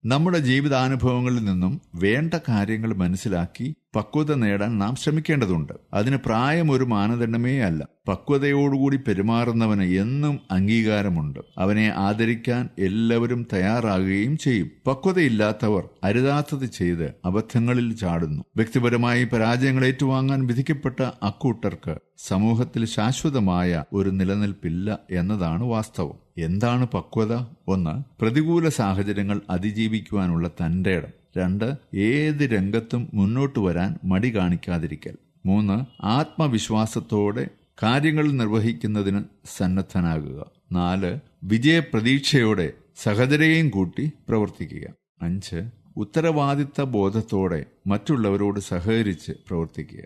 നമ്മുടെ ജീവിതാനുഭവങ്ങളിൽ നിന്നും വേണ്ട കാര്യങ്ങൾ മനസ്സിലാക്കി പക്വത നേടാൻ നാം ശ്രമിക്കേണ്ടതുണ്ട്. അതിന് പ്രായം ഒരു മാനദണ്ഡമേ അല്ല. പക്വതയോടുകൂടി പെരുമാറുന്നവന് എന്നും അംഗീകാരമുണ്ട്. അവനെ ആദരിക്കാൻ എല്ലാവരും തയ്യാറാകുകയും ചെയ്യും. പക്വതയില്ലാത്തവർ അരുതാത്തത് ചെയ്ത് അബദ്ധങ്ങളിൽ ചാടുന്നു. വ്യക്തിപരമായി പരാജയങ്ങൾ ഏറ്റുവാങ്ങാൻ വിധിക്കപ്പെട്ട അക്കൂട്ടർക്ക് സമൂഹത്തിൽ ശാശ്വതമായ ഒരു നിലനിൽപ്പില്ല എന്നതാണ് വാസ്തവം. എന്താണ് പക്വത? 1. പ്രതികൂല സാഹചര്യങ്ങൾ അതിജീവിക്കുവാനുള്ള തന്റെ ഇടം. 2. ഏത് രംഗത്തും മുന്നോട്ട് വരാൻ മടി കാണിക്കാതിരിക്കൽ. 3. ആത്മവിശ്വാസത്തോടെ കാര്യങ്ങൾ നിർവഹിക്കുന്നതിന് സന്നദ്ധനാകുക. 4. വിജയപ്രതീക്ഷയോടെ സഹചര്യയും കൂട്ടി പ്രവർത്തിക്കുക. 5. ഉത്തരവാദിത്ത ബോധത്തോടെ മറ്റുള്ളവരോട് സഹകരിച്ച് പ്രവർത്തിക്കുക.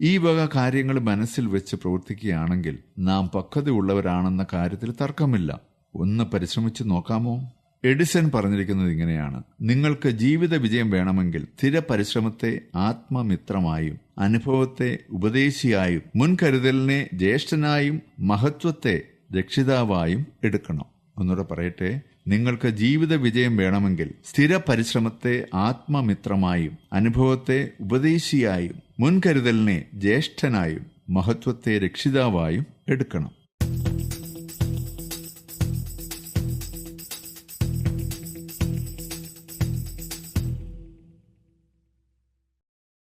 ഈ വക കാര്യങ്ങൾ മനസ്സിൽ വെച്ച് പ്രവർത്തിക്കുകയാണെങ്കിൽ നാം പക്വതയുള്ളവരാണെന്ന കാര്യത്തിൽ തർക്കമില്ല. ഒന്ന് പരിശ്രമിച്ചു നോക്കാമോ? എഡിസൺ പറഞ്ഞിരിക്കുന്നത് ഇങ്ങനെയാണ്: നിങ്ങൾക്ക് ജീവിത വിജയം വേണമെങ്കിൽ സ്ഥിര പരിശ്രമത്തെ ആത്മമിത്രമായും അനുഭവത്തെ ഉപദേശിയായും മുൻകരുതലിനെ ജ്യേഷ്ഠനായും മഹത്വത്തെ രക്ഷിതാവായും എടുക്കണം. ഒന്നുകൂടെ പറയട്ടെ: നിങ്ങൾക്ക് ജീവിത വിജയം വേണമെങ്കിൽ സ്ഥിര പരിശ്രമത്തെ ആത്മമിത്രമായും അനുഭവത്തെ ഉപദേശിയായും മുൻകരുതലിനെ ജ്യേഷ്ഠനായും മഹത്വത്തെ രക്ഷിതാവായും എടുക്കണം.